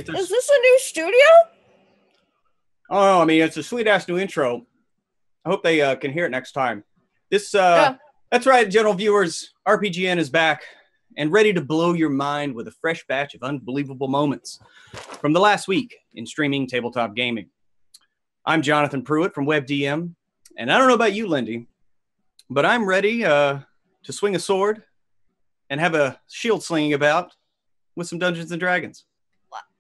Is this a new studio? Oh, I mean, it's a sweet-ass new intro. I hope they can hear it next time. That's right, general viewers. RPGn is back and ready to blow your mind with a fresh batch of unbelievable moments from the last week in streaming tabletop gaming. I'm Jonathan Pruitt from WebDM, and I don't know about you, Lindy, but I'm ready to swing a sword and have a shield slinging about with some Dungeons and Dragons.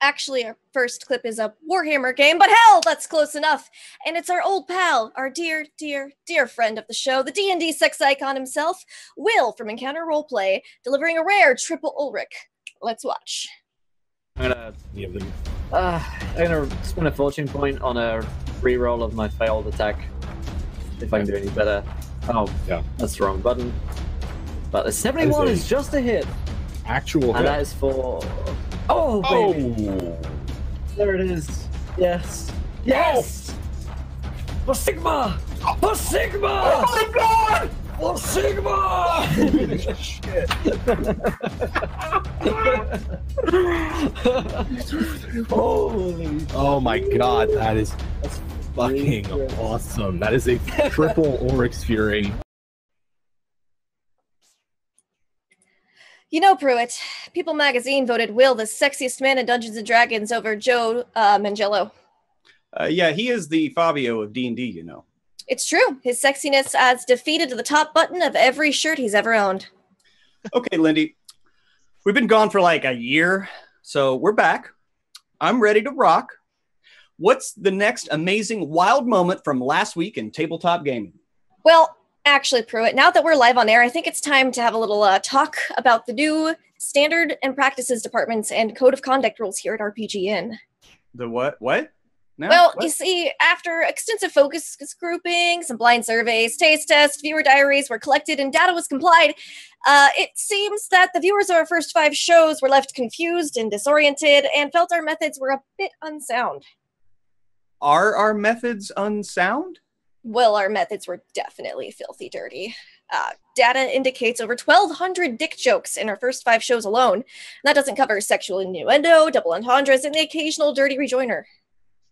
Actually, our first clip is a Warhammer game, but hell, that's close enough. And it's our old pal, our dear, dear, dear friend of the show, the D&D sex icon himself, Will from Encounter Roleplay, delivering a rare triple Ulrich. Let's watch. I'm gonna spend a fortune point on a reroll of my failed attack. If I can do any better. Oh, yeah, that's the wrong button. But the 71 is just a hit. Actual hit. And that is for... Oh, baby. Oh. There it is. Yes. Yes! Oh. For Sigma! For Sigma! Oh my god! For Sigma! Shit. Holy. Oh my god, that's fucking awesome. That is a triple Oryx Fury. You know, Pruitt, People Magazine voted Will the sexiest man in Dungeons & Dragons over Joe Mangello. Yeah, he is the Fabio of D&D, you know. It's true. His sexiness adds defeated to the top button of every shirt he's ever owned. Okay, Lindy, we've been gone for like a year, so we're back. I'm ready to rock. What's the next amazing, wild moment from last week in tabletop gaming? Well, actually, Pruitt, now that we're live on air, I think it's time to have a little talk about the new standard and practices departments and code of conduct rules here at RPGn. The what? What? No? Well, what? You see, after extensive focus grouping, some blind surveys, taste tests, viewer diaries were collected, and data was complied, it seems that the viewers of our first 5 shows were left confused and disoriented and felt our methods were a bit unsound. Are our methods unsound? Well, our methods were definitely filthy dirty. Data indicates over 1,200 dick jokes in our first 5 shows alone. And that doesn't cover sexual innuendo, double entendres, and the occasional dirty rejoinder.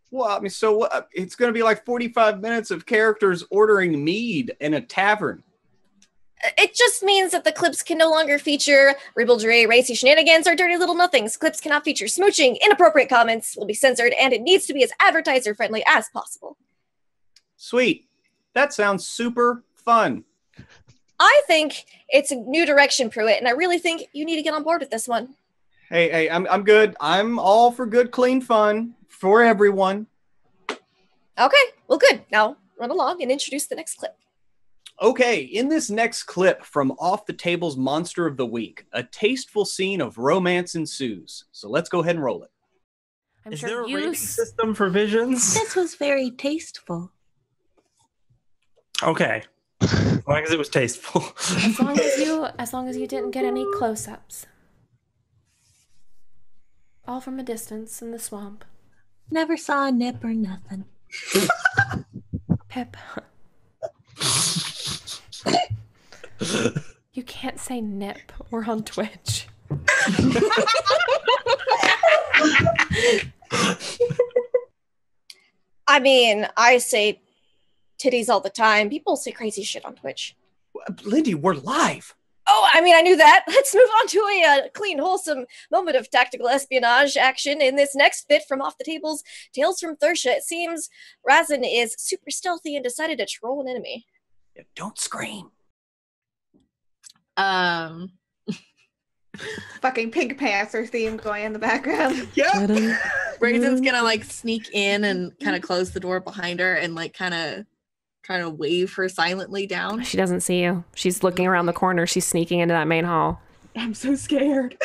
Well, I mean, so it's going to be like 45 minutes of characters ordering mead in a tavern. It just means that the clips can no longer feature ribaldry, racy shenanigans, or dirty little nothings. Clips cannot feature smooching, inappropriate comments will be censored, and it needs to be as advertiser-friendly as possible. Sweet. That sounds super fun. I think it's a new direction, Pruitt, and I really think you need to get on board with this one. Hey, I'm good. I'm all for good, clean fun for everyone. Okay, well, good. Now run along and introduce the next clip. Okay, in this next clip from Off the Table's Monster of the Week, a tasteful scene of romance ensues. So let's go ahead and roll it. Is there a rating system for visions? This was very tasteful. Okay. As long as it was tasteful. As long as you didn't get any close-ups. All from a distance in the swamp. Never saw a nip or nothing. Pip. You can't say nip. We're on Twitch. I mean, I say titties all the time. People say crazy shit on Twitch. Lindy, we're live. Oh, I mean, I knew that. Let's move on to a clean, wholesome moment of tactical espionage action in this next bit from Off the Table's Tales from Thersia. It seems Razin is super stealthy and decided to troll an enemy. Yeah, don't scream. Fucking Pink Panther theme going in the background. Yeah. Raisin's gonna like sneak in and kind of close the door behind her and like kind of trying to wave her silently down. She doesn't see you. She's looking around the corner. She's sneaking into that main hall. I'm so scared.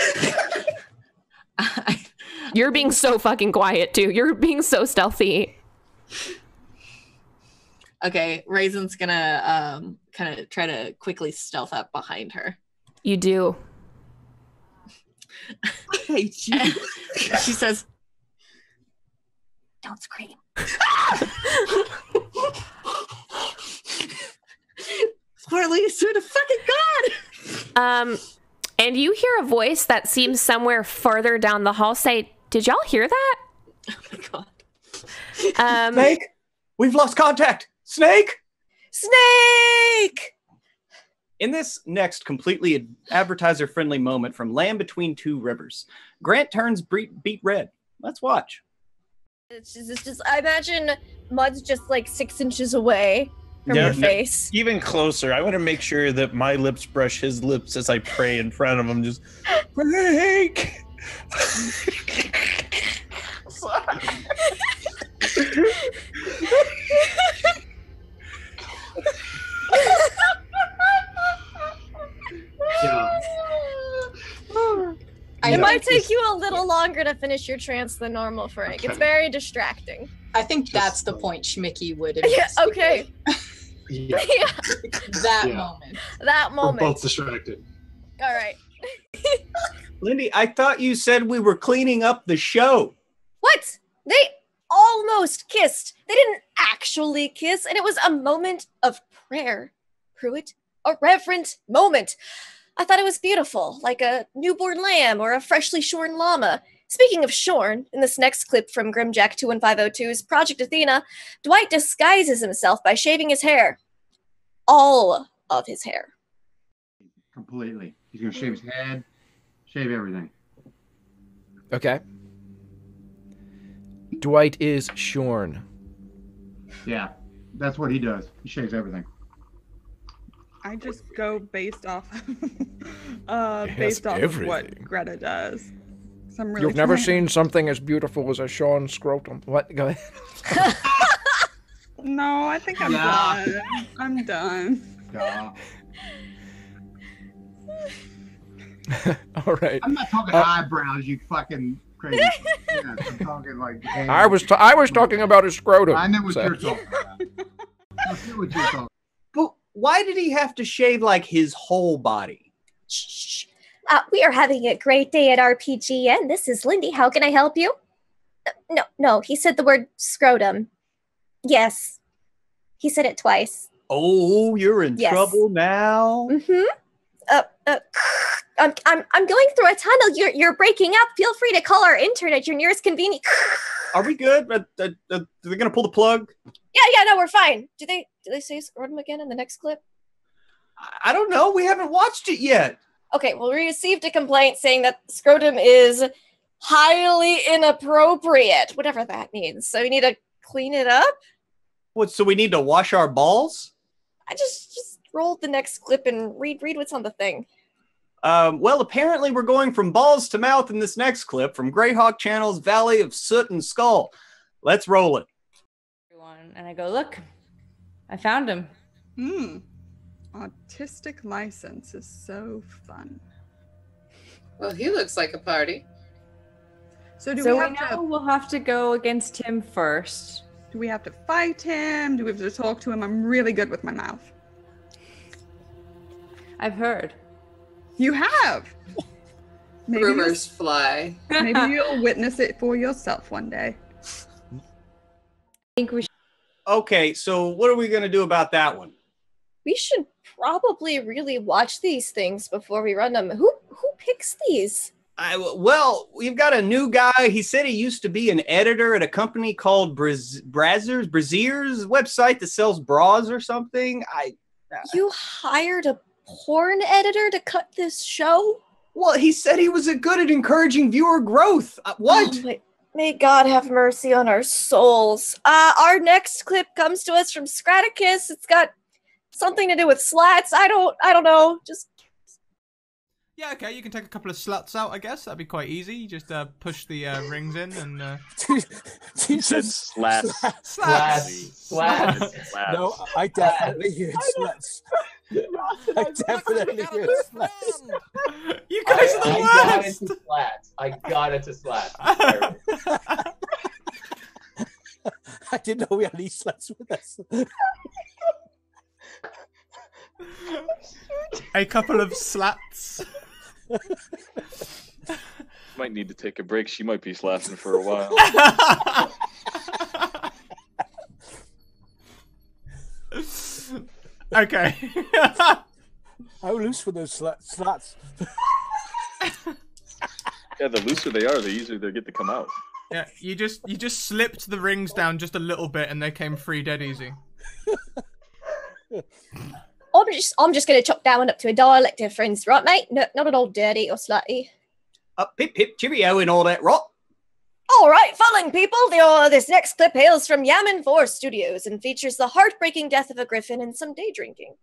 You're being so fucking quiet too. You're being so stealthy. Okay, Raisin's gonna kind of try to quickly stealth up behind her. You do. I hate you. She says, "Don't scream." Harley, swear to fucking God. And you hear a voice that seems somewhere further down the hall say, Did y'all hear that? Oh my god. Snake, we've lost contact. Snake. Snake! In this next completely advertiser-friendly moment from Land Between Two Rivers, Grant turns beet red. Let's watch. It's just I imagine Mud's just like 6 inches away from your face. Even closer. I want to make sure that my lips brush his lips as I pray in front of him. Just, Snake! It might take you a little longer to finish your trance than normal, Frank. Okay. It's very distracting. I think that's the point Schmicky would have. Yeah, okay. Yeah. That moment. That moment. We're both distracted. All right. Lindy, I thought you said we were cleaning up the show. What? They almost kissed. They didn't actually kiss, and it was a moment of prayer. Pruitt, a reverent moment. I thought it was beautiful, like a newborn lamb or a freshly shorn llama. Speaking of shorn, in this next clip from Grimjack 21502's Project Athena, Dwight disguises himself by shaving his hair. All of his hair. Completely. He's going to shave his head, shave everything. Okay. Dwight is shorn. Yeah, that's what he does. He shaves everything. I just go based off of what Greta does. I'm really You've never seen something as beautiful as a shorn scrotum. What? Go ahead. No, I think I'm done. I'm done. Yeah. All right. I'm not talking eyebrows, you fucking crazy. Yeah, I'm talking like. I was talking about his scrotum. I know what you're talking about. I know what you're talking about. But why did he have to shave like his whole body? Shh. We are having a great day at RPGn. This is Lindy. How can I help you? No. He said the word scrotum. Yes. He said it twice. Oh, you're in trouble now. Mm-hmm. I'm going through a tunnel. You're breaking up. Feel free to call our intern at your nearest convenient. Are we good? Are they gonna pull the plug? Yeah. No, we're fine. Do they say scrotum again in the next clip? I don't know. We haven't watched it yet. Okay, well, we received a complaint saying that scrotum is highly inappropriate, whatever that means. So we need to clean it up? What, so we need to wash our balls? I just rolled the next clip and read what's on the thing. Well, apparently we're going from balls to mouth in this next clip from Greyhawk Channel's Valley of Soot and Skull. Let's roll it. And I go, look, I found him. Autistic license is so fun. Well, he looks like a party. So we'll have to go against him first. Do we have to fight him? Do we have to talk to him? I'm really good with my mouth. I've heard. You have? Rumors fly. Maybe you'll witness it for yourself one day. I think we should. Okay, so what are we going to do about that one? We should probably really watch these things before we run them. Who picks these? Well, we've got a new guy. He said he used to be an editor at a company called Brazzers website that sells bras or something. You hired a porn editor to cut this show? Well, he said he was good at encouraging viewer growth. What? Oh, may God have mercy on our souls. Our next clip comes to us from Scraticus. It's got something to do with slats. I don't know. Just yeah, okay. You can take a couple of sluts out. I guess that'd be quite easy. You just push the rings in and. He said slats. Slats. No, I definitely hear slats. I definitely hear slats. You guys are the worst. I got into slats. I didn't know we had any slats with us. A couple of slats. Might need to take a break. She might be slapping for a while. Okay. How loose were those slats? Yeah, the looser they are, the easier they get to come out. Yeah, you just slipped the rings down just a little bit, and they came free dead easy. I'm just gonna chop that one up to a dialect there, friends, right, mate? No, not at all dirty or slutty. Pip pip cheerio and all that rot. All right, following people, this next clip hails from Yaman 4 Studios and features the heartbreaking death of a griffin and some day drinking.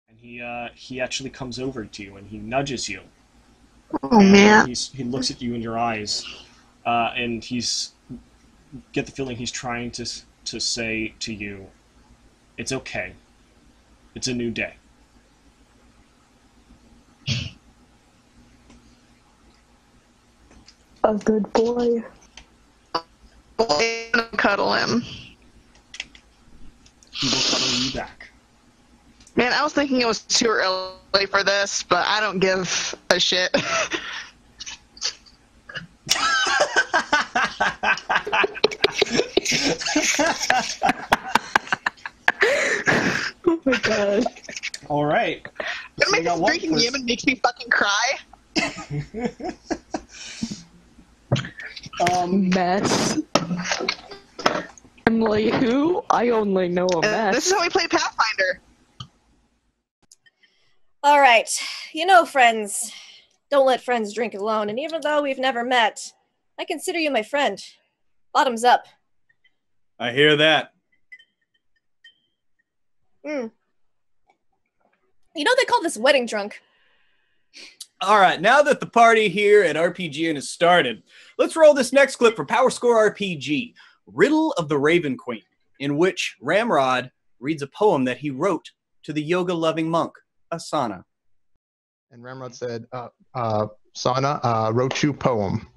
And he actually comes over to you and he nudges you. Oh man! He looks at you in your eyes, and get the feeling he's trying to say to you, "It's okay. It's a new day." A good boy. I'm gonna cuddle him. He will cuddle you back. Man, I was thinking it was too early for this, but I don't give a shit. Oh my god. All right. Drinking Yemen makes me fucking cry. Mess. I'm like, who? I only know a mess. This is how we play Pathfinder. All right, you know, friends, don't let friends drink alone, and even though we've never met, I consider you my friend. Bottoms up. I hear that. You know they call this wedding drunk. All right, now that the party here at RPGn has started, let's roll this next clip for Power Score RPG, Riddle of the Raven Queen, in which Ramrod reads a poem that he wrote to the yoga-loving monk, Asana. And Ramrod said, Sana, wrote you poem.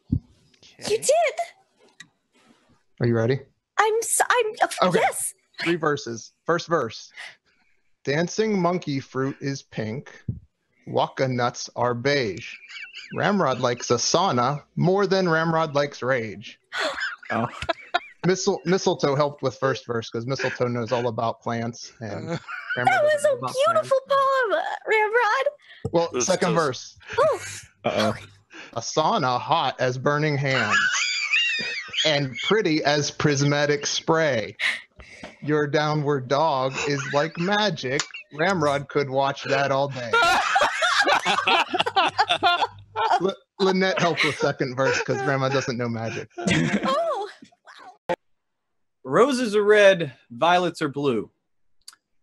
You did? Are you ready? Okay. Yes. 3 verses. First verse. Dancing monkey fruit is pink. Waka nuts are beige. Ramrod likes Asana more than Ramrod likes rage. Oh. Mistletoe helped with first verse because Mistletoe knows all about plants. And That was a beautiful poem, Ramrod. Well, second verse. Uh-oh. Asana hot as burning hands. And pretty as prismatic spray. Your downward dog is like magic. Ramrod could watch that all day. Lynette helped with second verse because Grandma doesn't know magic. Oh, wow. Roses are red, violets are blue.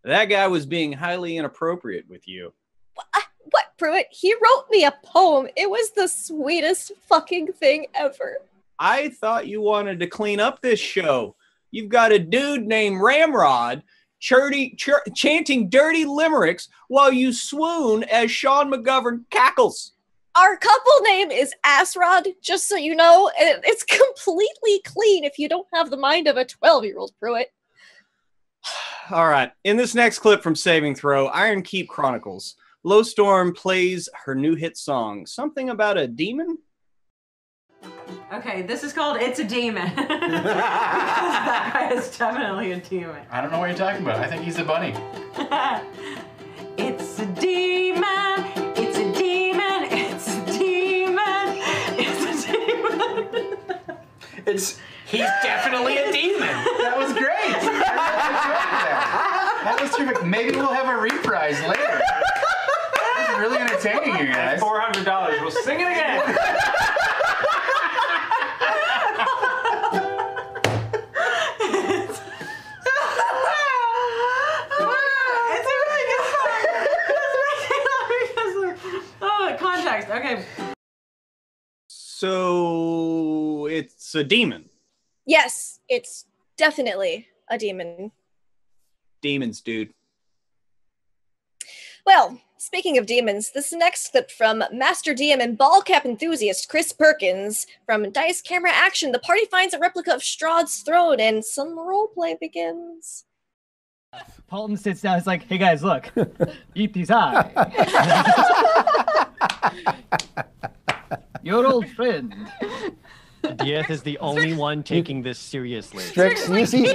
That guy was being highly inappropriate with you. What, Pruitt? He wrote me a poem. It was the sweetest fucking thing ever. I thought you wanted to clean up this show. You've got a dude named Ramrod chanting dirty limericks while you swoon as Sean McGovern cackles. Our couple name is Assrod, just so you know. It's completely clean if you don't have the mind of a 12-year-old, Pruitt. All right. In this next clip from Saving Throw, Iron Keep Chronicles, Low Storm plays her new hit song, something about a demon? Okay, this is called It's a Demon. That guy is definitely a demon. I don't know what you're talking about. I think he's a bunny. It's a demon. It's a demon. It's a demon. It's a demon. He's definitely a demon. That was great. That was terrific. Maybe we'll have a reprise later. This is really entertaining, you guys. $400. We'll sing it again. Okay. So it's a demon. Yes, it's definitely a demon. Demons, dude. Well, speaking of demons, this next clip from Master DM and ball cap enthusiast Chris Perkins from Dice Camera Action. The party finds a replica of Strahd's throne and some roleplay begins. Paulton sits down. It's like, hey guys, look, eat these high. Your old friend. Dieth is the only one taking this seriously. Strix, you see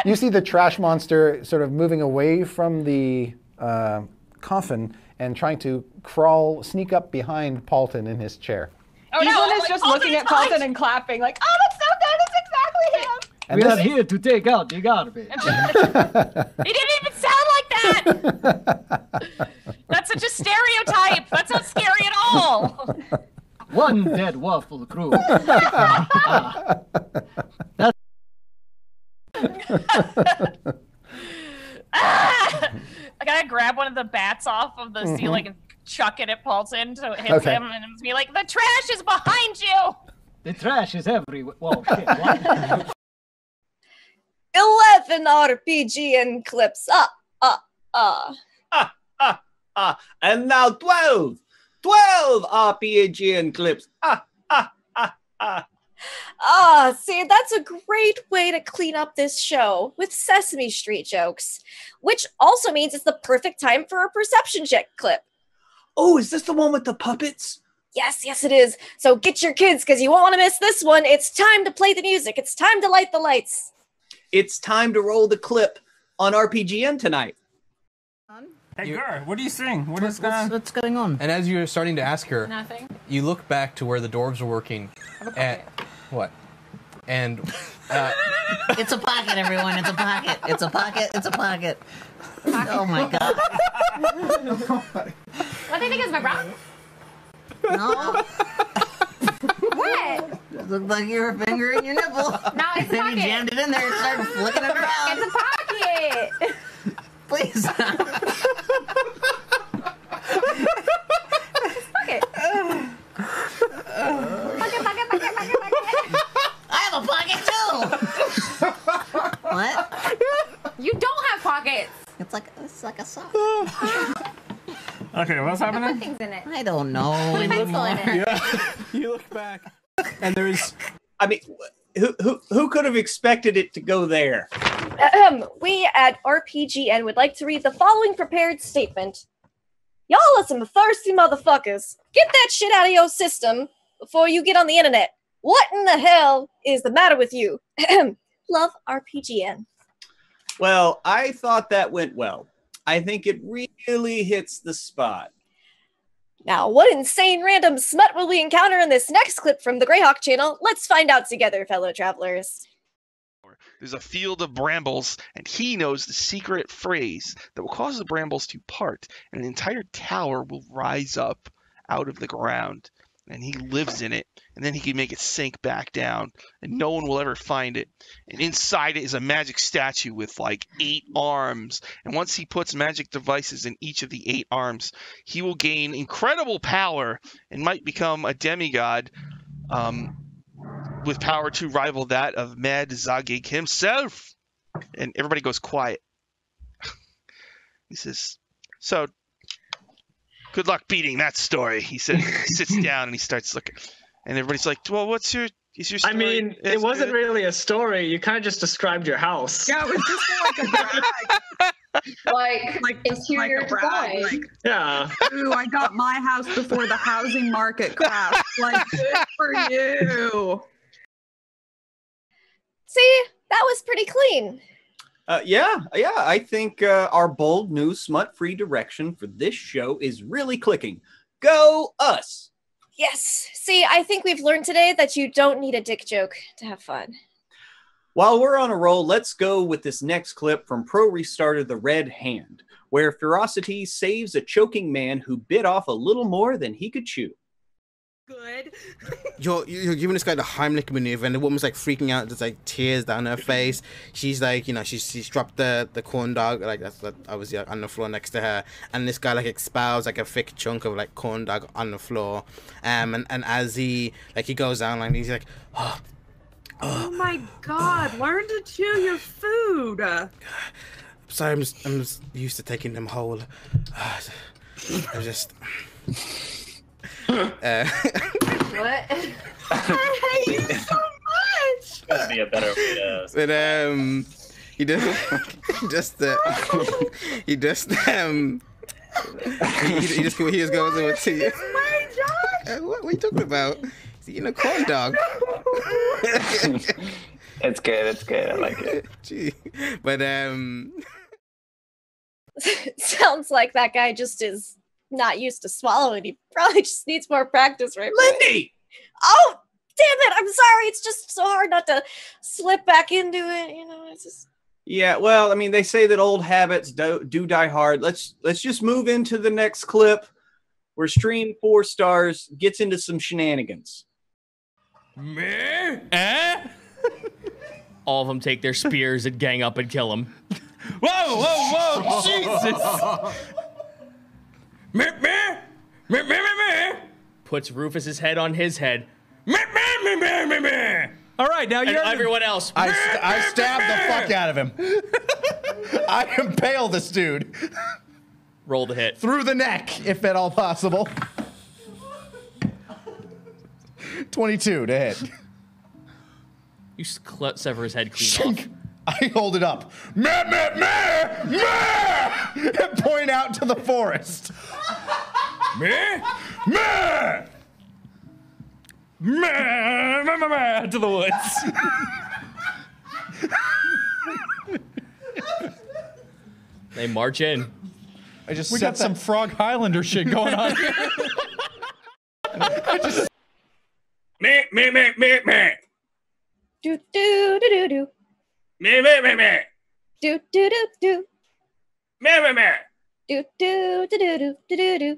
you see the trash monster sort of moving away from the coffin, and trying to sneak up behind Paulton in his chair. Oh, Evelyn is just looking at Paulton and clapping, like, oh, that's so good. That's exactly him. And We this- are here to take out the garbage. He didn't even sound like that. That's such a stereotype. That's not scary at all. One dead waffle crew. That's I gotta grab one of the bats off of the ceiling and chuck it at Paulton so it hits him, and it's be like, the trash is behind you. the trash is everywhere. Whoa, shit. What? 11 RPGn clips. And now 12 RPGn clips. See, that's a great way to clean up this show with Sesame Street jokes, which also means it's the perfect time for a perception check clip. Oh, is this the one with the puppets? Yes, it is. So get your kids, because you won't want to miss this one. It's time to play the music. It's time to light the lights. It's time to roll the clip on RPGN tonight. Hey, Gur, what do you sing? What's going on? And as you're starting to ask her, Nothing. you look back to where the dwarves were working. At what? And It's a pocket, everyone. It's a pocket. It's a pocket. It's a pocket. Oh my god. What do you think is my bra? No. What? It looked like you were fingering your nipple. No, it's a Then pocket. you jammed it in there and started flicking it around. It's a pocket. Please stop. Pocket. I have a pocket too. What? You don't have pockets. It's like a sock. okay, what's happening? Things in it. I don't know. Put a pencil in it. You look back, and there's. I mean, who could have expected it to go there? We at RPGN would like to read the following prepared statement. Y'all are some thirsty motherfuckers. Get that shit out of your system before you get on the internet. What in the hell is the matter with you? Love RPGN. Well, I thought that went well. I think it really hits the spot. Now, what insane random smut will we encounter in this next clip from the Greyhawk channel? Let's find out together, fellow travelers. There's a field of brambles, and he knows the secret phrase that will cause the brambles to part, and an entire tower will rise up out of the ground, and he lives in it, and then he can make it sink back down, and no one will ever find it. And inside it is a magic statue with like 8 arms, and once he puts magic devices in each of the 8 arms, he will gain incredible power and might become a demigod, with power to rival that of Mad Zagig himself. And everybody goes quiet. He says, so, good luck beating that story. He said, he sits down and he starts looking. And everybody's like, well, is your story? I mean, it wasn't really a story. You kind of just described your house. Yeah, it was just like a brag. like interior design. Like, yeah. ooh, I got my house before the housing market crashed. Like, good for you. See, that was pretty clean. Yeah. I think our bold new smut-free direction for this show is really clicking. Go us! Yes. See, I think we've learned today that you don't need a dick joke to have fun. While we're on a roll, let's go with this next clip from Pro Restarter The Red Hand, where Ferocity saves a choking man who bit off a little more than he could chew. Good. You're giving this guy the Heimlich maneuver, and the woman's like freaking out, just like tears down her face. She's like, she's dropped the corn dog, like that's obviously on the floor next to her, and this guy like expels like a thick chunk of like corn dog on the floor, and as he goes down, like he's like, Oh my god, learn to chew your food. Sorry, I'm just used to taking them whole. I just. What? I hate you so much. Gotta be a better way to. But he just goes over to you. What are you talking about? Is he eating a corn dog? It's good. I like it. Gee. But Sounds like that guy just is not used to swallowing. He probably just needs more practice, right? Lindy! Oh, damn it. I'm sorry. It's just so hard not to slip back into it. You know, it's just... Yeah, well, I mean, they say that old habits do die hard. Let's just move into the next clip where Stream 4 Stars gets into some shenanigans. Me? Eh? All of them take their spears and gang up and kill him. Whoa, whoa, whoa, Jesus! Me? Puts Rufus's head on his head. Me. All right, now you're everyone else. I stabbed the fuck out of him. I impale this dude. Roll the hit. Through the neck, if at all possible. 22 to hit. You sever his head clean off. I hold it up. And point out to the forest. To the woods. They march in. We got some Frog Highlander shit going on here. Me. Do do do do do. Me. Do do do do. Me. Do do do do do do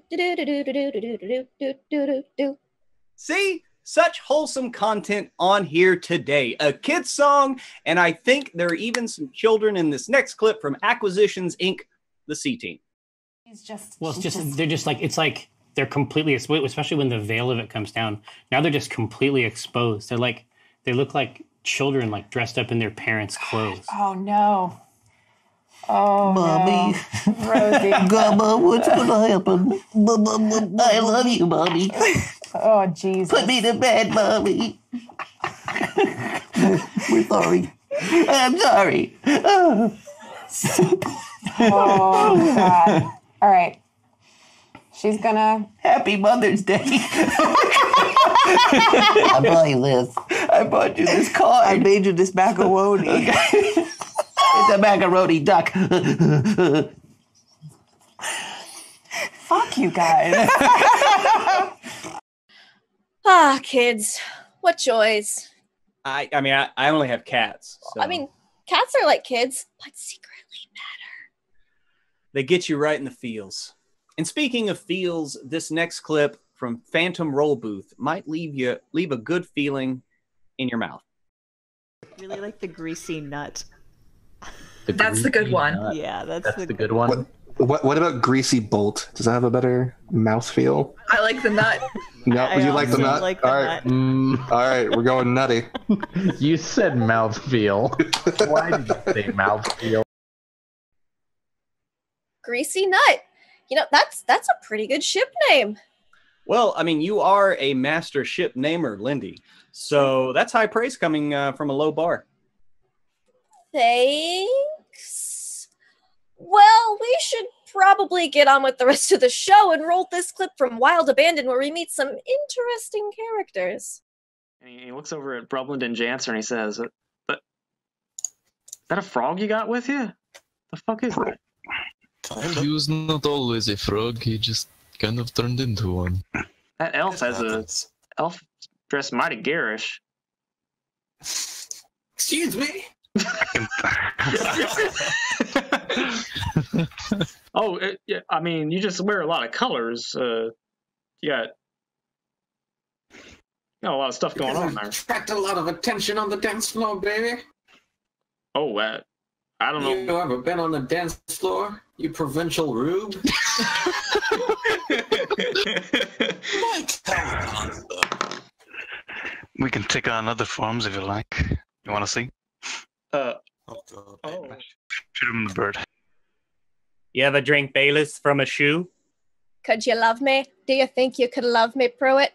do do do do. See? Such wholesome content on here today. A kid's song, and I think there are even some children in this next clip from Acquisitions Inc., the C-Team. It's like they're completely, especially when the veil of it comes down. Now they're just completely exposed. They look like children, like dressed up in their parents' clothes. Oh no. Oh, Mommy. No. Rosie. Grandma, what's gonna happen? I love you, Mommy. Oh, Jesus. Put me to bed, Mommy. We're sorry. I'm sorry. Oh, God. All right. She's gonna... Happy Mother's Day. I brought you this. I brought you this card. I made you this macaroni. Okay. It's a macaroni duck. Fuck you guys. Ah, kids. What joys. I mean, I only have cats. So. I mean, cats are like kids, but secretly better. They get you right in the feels. And speaking of feels, this next clip from Phantom Roll Booth might leave a good feeling in your mouth. Really like the greasy nut. That's the good one. Nut. Yeah, that's the good one. What about Greasy Bolt? Does that have a better mouthfeel? I like the nut. No, you like the nut? like the all right. All right, we're going nutty. You said mouthfeel. Why did you say mouthfeel? Greasy Nut. You know, that's a pretty good ship name. Well, I mean, you are a master ship namer, Lindy. So that's high praise coming from a low bar. Thanks. Well, we should probably get on with the rest of the show and roll this clip from Wild Abandon where we meet some interesting characters. And he looks over at Brubland and Janser and he says, is that a frog you got with you? The fuck is that? He was not always a frog, he just kind of turned into one. That elf has a elf dressed mighty garish. Excuse me? Oh, yeah, I mean, you just wear a lot of colors. You got a lot of stuff going on there. Attract a lot of attention on the dance floor, baby. Oh, I don't know. You ever been on the dance floor, you provincial rube? We can take on other forms if you like. You want to see? Shoot him in the bird. You ever drink Baileys from a shoe? Could you love me? Do you think you could love me, Pruitt?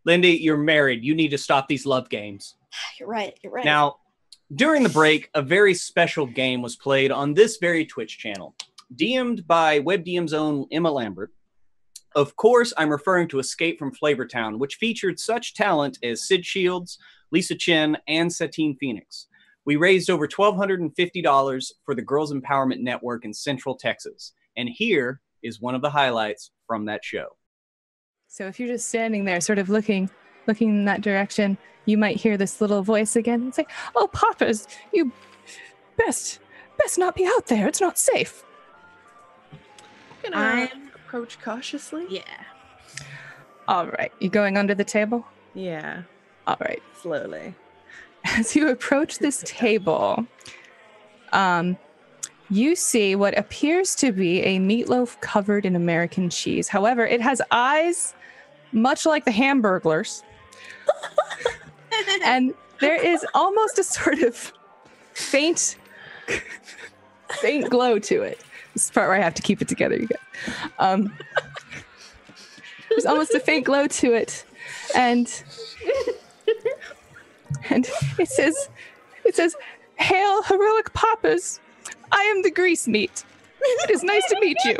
Lindy, you're married. You need to stop these love games. You're right. Now, during the break, a very special game was played on this very Twitch channel, DM'd by WebDM's own Emma Lambert. Of course, I'm referring to Escape from Flavortown, which featured such talent as Sid Shields, Lisa Chen, and Satine Phoenix. We raised over $1,250 for the Girls Empowerment Network in Central Texas. And here is one of the highlights from that show. So if you're just standing there sort of looking in that direction, you might hear this little voice again and say, "Oh, Poppers, you best not be out there. It's not safe." Can I approach cautiously? Yeah. All right. You going under the table? Yeah. All right. Slowly. As you approach this table, you see what appears to be a meatloaf covered in American cheese. However, it has eyes much like the Hamburglers. And there is almost a sort of faint glow to it. This is the part where I have to keep it together, you guys. There's almost a faint glow to it. And it says, "Hail, heroic Poppers. I am the grease meat. It is nice to meet you."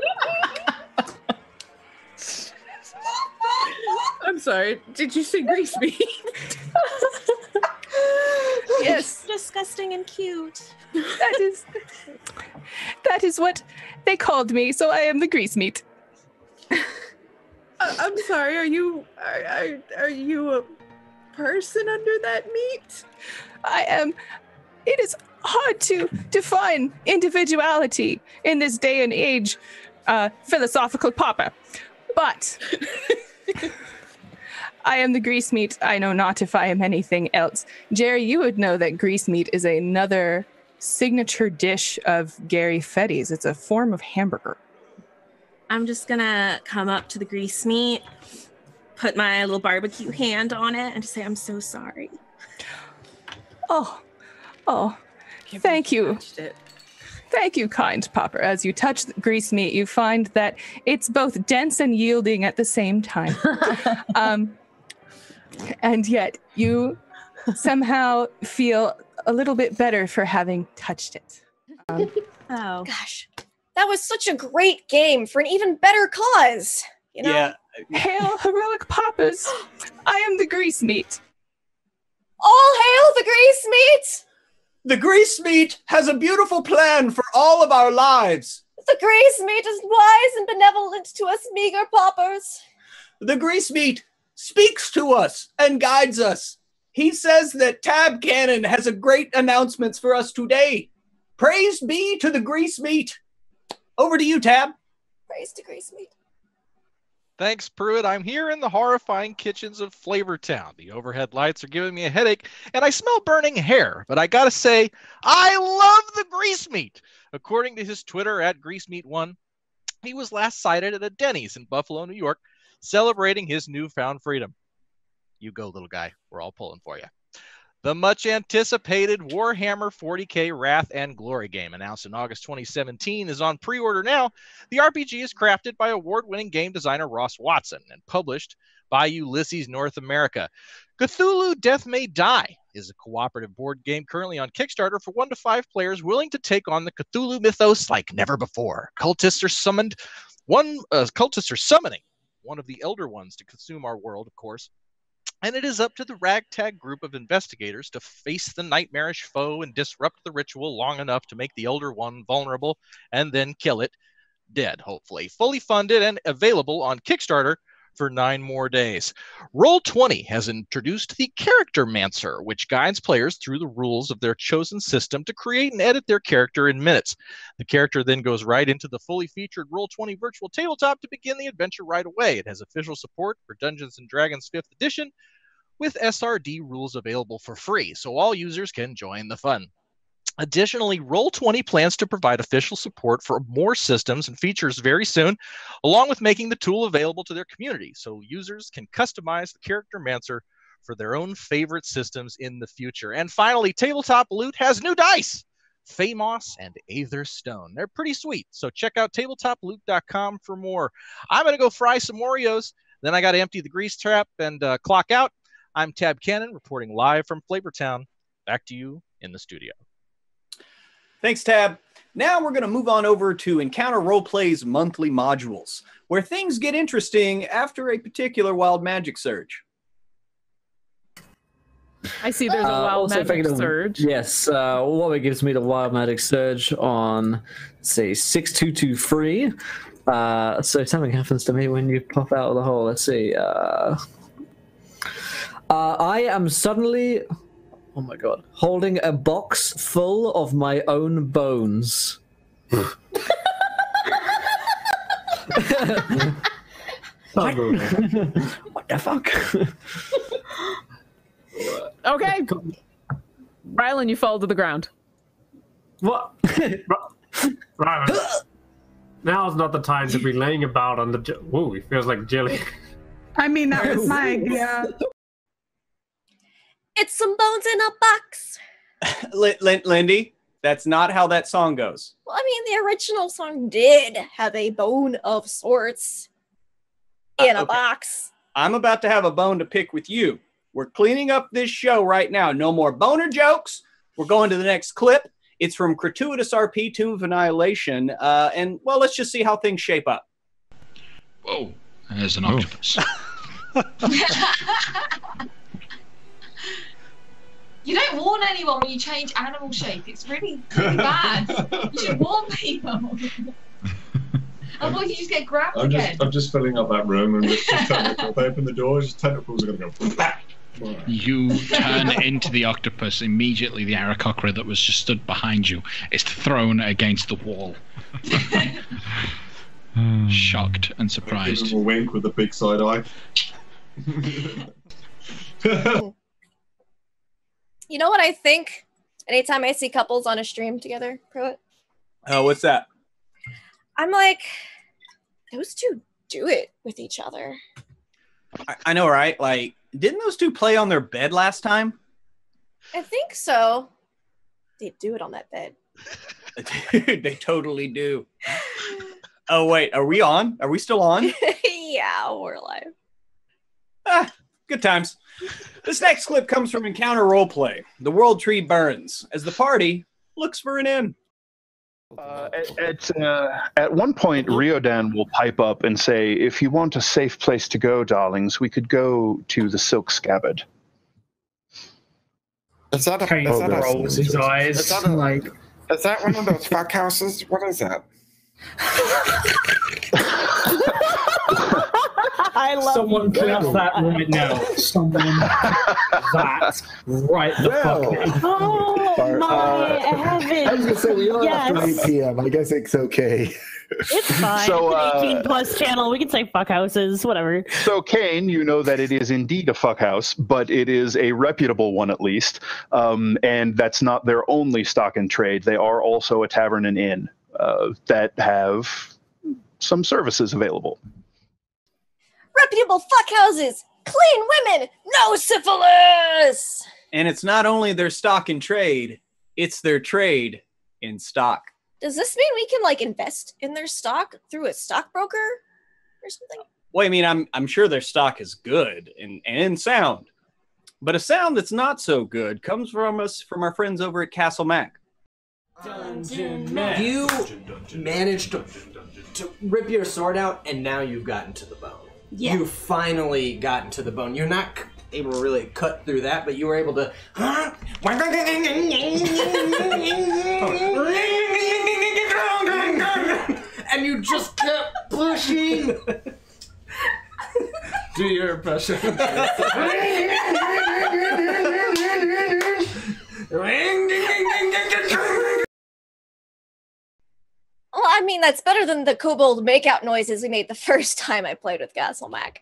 I'm sorry. Did you say grease meat? Yes. Disgusting and cute. That is what they called me, so I am the grease meat. I'm sorry. Are you a person under that meat? I am. It is hard to define individuality in this day and age, philosophical Papa. But I am the grease meat. I know not if I am anything else. Jerry, you would know that grease meat is another signature dish of Gary Fetty's. It's a form of hamburger. I'm just gonna come up to the grease meat, put my little barbecue hand on it, and just say, "I'm so sorry." Oh, thank you. Thank you, kind Popper. As you touch the grease meat, you find that it's both dense and yielding at the same time. And yet you somehow feel a little bit better for having touched it. Oh. Gosh, that was such a great game for an even better cause. You know? Yeah. Hail, heroic Poppers. I am the grease meat. All hail the grease meat! The grease meat has a beautiful plan for all of our lives. The grease meat is wise and benevolent to us meager paupers. The grease meat speaks to us and guides us. He says that Tab Cannon has a great announcements for us today. Praise be to the grease meat. Over to you, Tab. Praise to grease meat. Thanks, Pruitt. I'm here in the horrifying kitchens of Flavortown. The overhead lights are giving me a headache, and I smell burning hair. But I gotta say, I love the grease meat. According to his Twitter @GreaseMeat1, he was last sighted at a Denny's in Buffalo, New York, celebrating his newfound freedom. You go, little guy. We're all pulling for you. The much-anticipated Warhammer 40K Wrath and Glory game, announced in August 2017, is on pre-order now. The RPG is crafted by award-winning game designer Ross Watson and published by Ulysses North America. Cthulhu Death May Die is a cooperative board game currently on Kickstarter for 1 to 5 players willing to take on the Cthulhu mythos like never before. Cultists are summoning one of the Elder Ones to consume our world, of course. And it is up to the ragtag group of investigators to face the nightmarish foe and disrupt the ritual long enough to make the Elder One vulnerable and then kill it dead, hopefully. Fully funded and available on Kickstarter for 9 more days. Roll20 has introduced the Character Mancer, which guides players through the rules of their chosen system to create and edit their character in minutes. The character then goes right into the fully featured Roll20 virtual tabletop to begin the adventure right away. It has official support for Dungeons & Dragons 5th edition, with SRD rules available for free, so all users can join the fun. Additionally, Roll20 plans to provide official support for more systems and features very soon, along with making the tool available to their community, so users can customize the Character Mancer for their own favorite systems in the future. And finally, Tabletop Loot has new dice, Famos and Aetherstone. They're pretty sweet, so check out tabletoploot.com for more. I'm going to go fry some Oreos, then I got to empty the grease trap and clock out. I'm Tab Cannon, reporting live from Flavortown. Back to you in the studio. Thanks, Tab. Now we're going to move on over to Encounter Roleplay's monthly modules, where things get interesting after a particular wild magic surge. I see there's a wild magic surge. Yes, Warwick gives me the wild magic surge on, say, 6223. So something happens to me when you pop out of the hole. Let's see. I am suddenly, oh my god, holding a box full of my own bones. What the fuck? Okay. Rylan, you fall to the ground. What? Right. Now's not the time to be laying about on the. Ooh, it feels like jelly. I mean, that was my idea. It's some bones in a box. Lindy, that's not how that song goes. Well, I mean, the original song did have a bone of sorts in a box. I'm about to have a bone to pick with you. We're cleaning up this show right now. No more boner jokes. We're going to the next clip. It's from Gratuitous RP, Tomb of Annihilation. And, well, let's just see how things shape up. Whoa, there's an octopus. You don't warn anyone when you change animal shape. It's really bad. You should warn people. Otherwise, you just get grabbed again. I'm just filling up that room, and it's just tentacles. If I open the door, just tentacles are going to go. You turn into the octopus. Immediately, the Aarakocra that was just stood behind you is thrown against the wall. Shocked and surprised. Give him a wink with a big side eye. You know what I think anytime I see couples on a stream together, Pruitt? Oh, what's that? I'm like, those two do it with each other. I know, right? Like, didn't those two play on their bed last time? I think so. They do it on that bed. They totally do. Oh, wait, are we on? Are we still on? Yeah, we're live. Good times. This next clip comes from Encounter Roleplay. The world tree burns as the party looks for an inn. At one point, Riodan will pipe up and say, "If you want a safe place to go, darlings, we could go to the Silk Scabbard." Is that a, Kane is that a, rolls his eyes. is that a, like, is that one of those fuck houses? What is that? I love Someone clap that right now. Someone that right the fuck now. Oh my heavens! I was gonna say we are after 8 Yes. p.m. I guess it's okay. It's fine. So, it's an 18+ channel. We can say fuck houses, whatever. So, Kane, you know that it is indeed a fuck house, but it is a reputable one at least. And that's not their only stock in trade. They are also a tavern and inn that have some services available. Reputable fuck houses, clean women, no syphilis. And it's not only their stock in trade, it's their trade in stock. Does this mean we can like invest in their stock through a stockbroker or something? Well, I mean, I'm sure their stock is good and sound. But a sound that's not so good comes from our friends over at Castle Mac. You managed to rip your sword out, and now you've gotten to the bone. Yeah. You finally gotten to the bone. You're not able to really cut through that, but you were able to. And you just kept pushing. Do your impression. Well, I mean, that's better than the kobold makeout noises we made the first time I played with Castle Mac.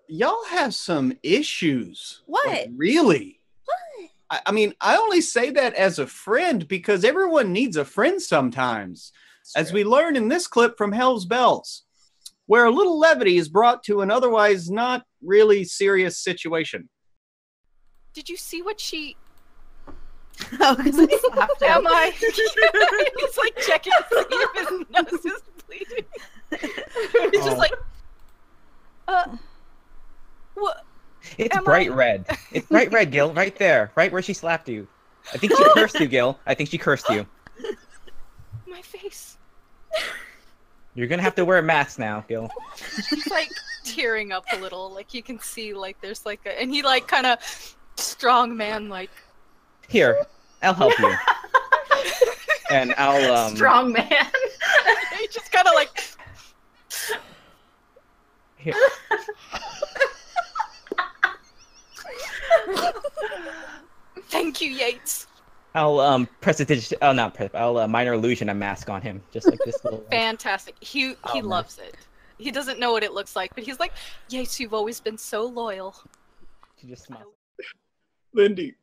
Y'all have some issues. What? Like, really? What? I mean, I only say that as a friend because everyone needs a friend sometimes. As we learn in this clip from Hell's Bells, where a little levity is brought to an otherwise not really serious situation. Did you see what she... Oh, because I slapped him. Am I? He's like checking to see if his nose is bleeding. He's just like, what? It's bright red. It's bright red, Gil, right there. Right where she slapped you. I think she cursed you, Gil. I think she cursed you. My face. You're gonna have to wear a mask now, Gil. He's like tearing up a little. Like you can see like there's like a... And he like kind of strong man like... Here, I'll help you. And I'll Strong man. just kind of like. Here. Thank you, Yates. I'll prestidigitate. Oh, not press. I'll minor illusion a mask on him, just like this little. Fantastic. He loves it. He doesn't know what it looks like, but he's like, Yates, you've always been so loyal. She just smiles. Lindy,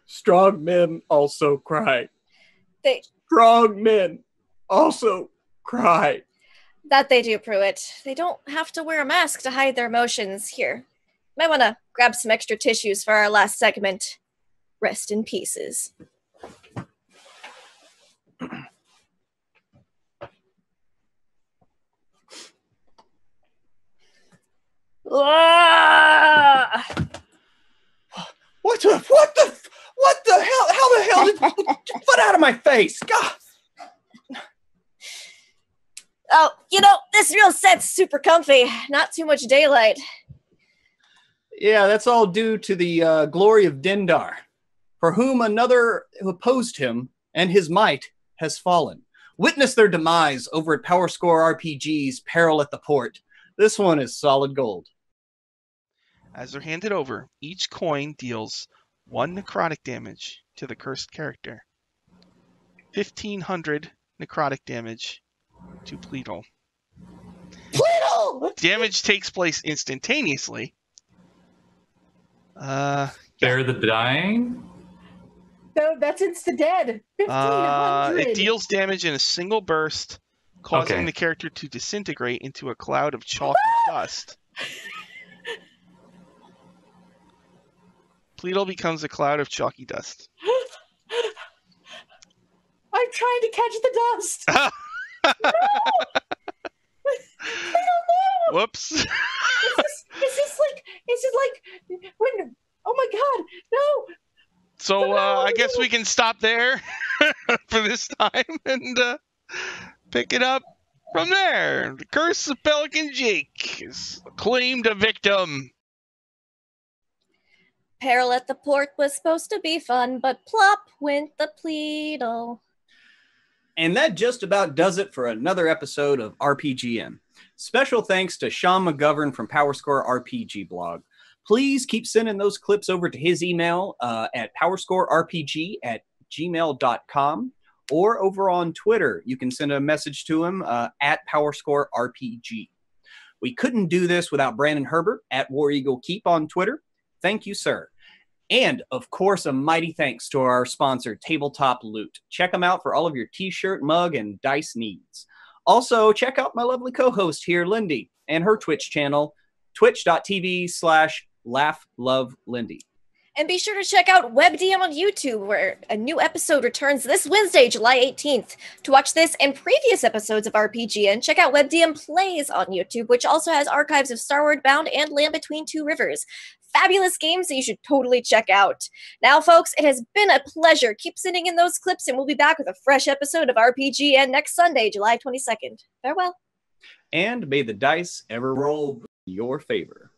strong men also cry. Strong men also cry. That they do, Pruitt. They don't have to wear a mask to hide their emotions. Here, might want to grab some extra tissues for our last segment. Rest in pieces. What the hell? How the hell did foot out of my face? God. Oh, this real set's super comfy. Not too much daylight. Yeah, that's all due to the glory of Dindar, for whom another who opposed him and his might has fallen. Witness their demise over at Power Score RPG's Peril at the Port. This one is solid gold. As they're handed over, each coin deals 1 necrotic damage to the cursed character. 1,500 necrotic damage to Pleadle. Pleadle! Damage takes place instantaneously. Spare the dying? No, that's insta-dead. 1,500. It deals damage in a single burst, causing the character to disintegrate into a cloud of chalky dust. Pleadle becomes a cloud of chalky dust. I'm trying to catch the dust. No! Pleadle, no! Whoops. Is this like when? Oh my God, no! So I guess we can stop there for this time and pick it up from there. The Curse of Pelican Jake is claimed a victim. Peril at the Port was supposed to be fun, but plop went the Pleadle. And that just about does it for another episode of RPGn. Special thanks to Sean McGovern from PowerScore RPG blog. Please keep sending those clips over to his email at powerscorerpg@gmail.com or over on Twitter. You can send a message to him at PowerscoreRPG. We couldn't do this without Brandon Herbert at War Eagle Keep on Twitter. Thank you, sir. And, of course, a mighty thanks to our sponsor, Tabletop Loot. Check them out for all of your t-shirt, mug, and dice needs. Also, check out my lovely co-host here, Lindy, and her Twitch channel, twitch.tv/LaughLoveLindy. And be sure to check out WebDM on YouTube, where a new episode returns this Wednesday, July 18th. To watch this and previous episodes of RPGN, check out WebDM Plays on YouTube, which also has archives of Starward Bound and Land Between Two Rivers. Fabulous games that you should totally check out. Now, folks, it has been a pleasure. Keep sending in those clips, and we'll be back with a fresh episode of RPGN next Sunday, July 22nd. Farewell. And may the dice ever roll in your favor.